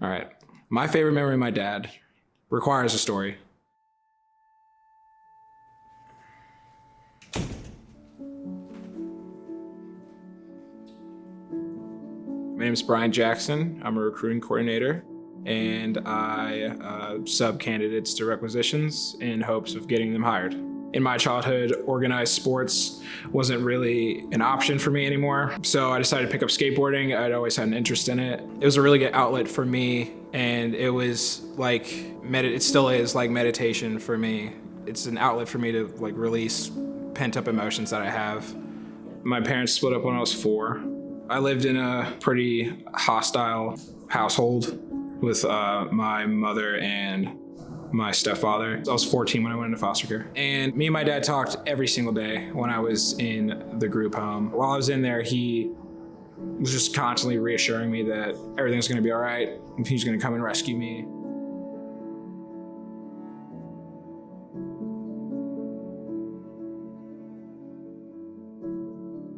All right. My favorite memory of my dad requires a story. My name is Brian Jackson. I'm a recruiting coordinator, and I sub candidates to requisitions in hopes of getting them hired. In my childhood, organized sports wasn't really an option for me anymore, so I decided to pick up skateboarding. I'd always had an interest in it. It was a really good outlet for me, and it was like, it still is like meditation for me. It's an outlet for me to like release pent-up emotions that I have. My parents split up when I was 4. I lived in a pretty hostile household with my mother and my stepfather. I was 14 when I went into foster care. And me and my dad talked every single day when I was in the group home. While I was in there, he was just constantly reassuring me that everything's gonna be all right. He's gonna come and rescue me.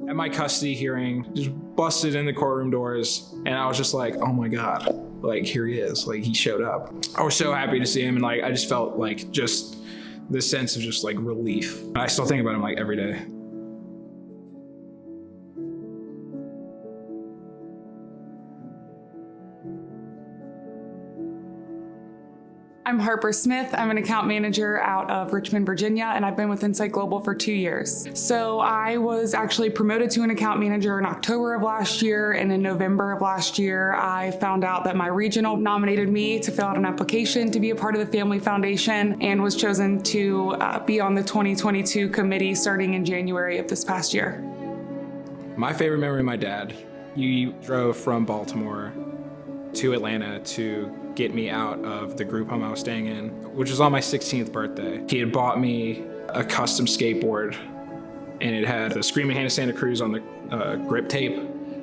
At my custody hearing, just busted in the courtroom doors, and I was just like, oh my God, like here he is, like he showed up. I was so happy to see him, and like I just felt like just this sense of just like relief. I still think about him like every day. I'm Harper Smith. I'm an account manager out of Richmond, Virginia, and I've been with Insight Global for 2 years. So I was actually promoted to an account manager in October of last year, and in November of last year, I found out that my regional nominated me to fill out an application to be a part of the Family Foundation and was chosen to be on the 2022 committee starting in January of this past year. My favorite memory of my dad, he drove from Baltimore to Atlanta to get me out of the group home I was staying in, which was on my 16th birthday. He had bought me a custom skateboard, and it had the Screaming Hand of Santa Cruz on the grip tape.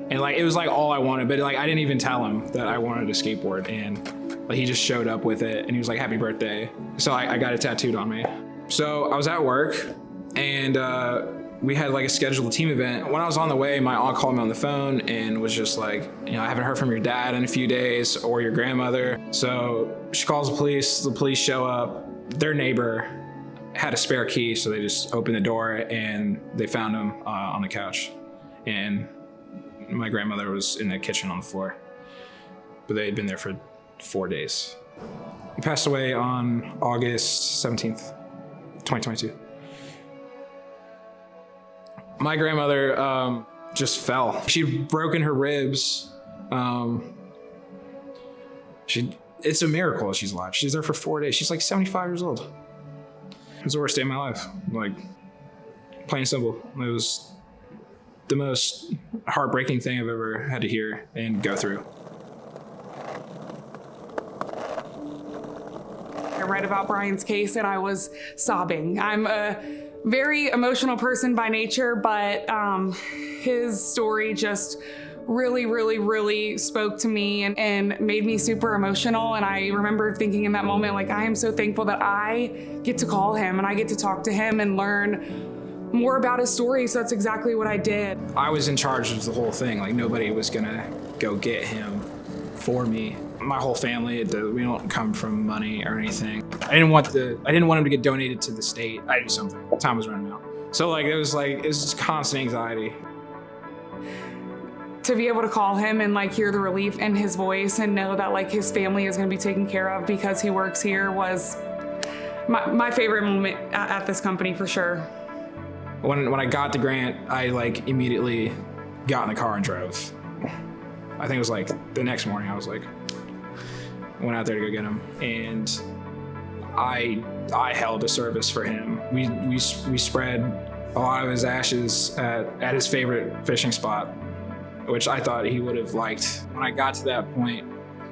And like, it was like all I wanted, but like, I didn't even tell him that I wanted a skateboard. And like, he just showed up with it and he was like, happy birthday. So I got it tattooed on me. So I was at work, and we had like a scheduled team event. When I was on the way, my aunt called me on the phone and was just like, I haven't heard from your dad in a few days, or your grandmother. So she calls the police show up. Their neighbor had a spare key, so they just opened the door and they found him on the couch. And my grandmother was in the kitchen on the floor, but they had been there for 4 days. He passed away on August 17th, 2022. My grandmother just fell. She'd broken her ribs. It's a miracle she's alive. She's there for 4 days. She's like 75 years old. It was the worst day of my life. Like, plain and simple. It was the most heartbreaking thing I've ever had to hear and go through. I read about Brian's case and I was sobbing. I'm a very emotional person by nature, but his story just really spoke to me and made me super emotional. And I remember thinking in that moment, like, I am so thankful that I get to call him and I get to talk to him and learn more about his story. So that's exactly what I did. I was in charge of the whole thing. Like, nobody was gonna go get him for me. My whole family, we don't come from money or anything. I didn't want him to get donated to the state. I do something. Time was running out. So it was just constant anxiety. To be able to call him and like hear the relief in his voice and know that like his family is going to be taken care of because he works here was my favorite moment at this company for sure. When I got the grant, I like immediately got in the car and drove. I think it was like the next morning. I was like, went out there to go get him, and I held a service for him. We spread a lot of his ashes at his favorite fishing spot, which I thought he would have liked. When I got to that point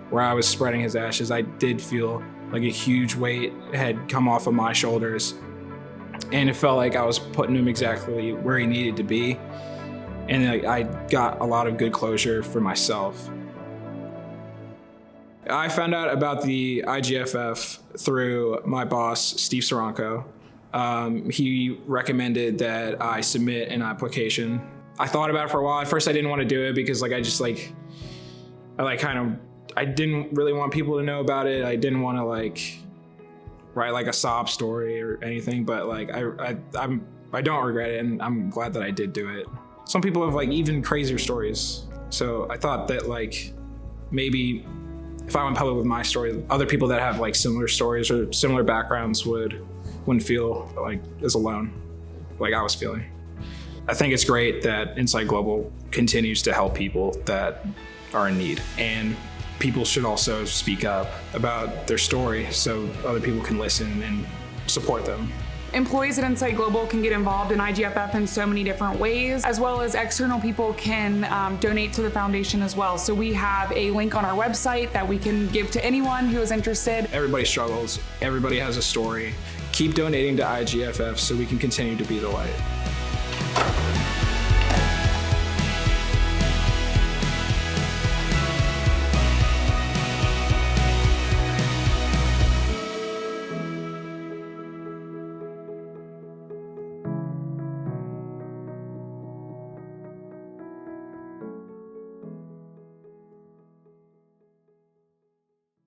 where I was spreading his ashes, I did feel like a huge weight had come off of my shoulders, and it felt like I was putting him exactly where he needed to be. And I got a lot of good closure for myself. I found out about the IGFF through my boss, Steve Soranko. He recommended that I submit an application. I thought about it for a while. At first I didn't want to do it because I I didn't really want people to know about it. I didn't want to like write like a sob story or anything, but like I don't regret it, and I'm glad that I did do it. Some people have like even crazier stories. So I thought that like maybe if I went public with my story, other people that have like similar stories or similar backgrounds wouldn't feel like as alone like I was feeling. I think it's great that Insight Global continues to help people that are in need, and people should also speak up about their story so other people can listen and support them. Employees at Insight Global can get involved in IGFF in so many different ways, as well as external people can donate to the foundation as well. So we have a link on our website that we can give to anyone who is interested. Everybody struggles. Everybody has a story. Keep donating to IGFF so we can continue to be the light.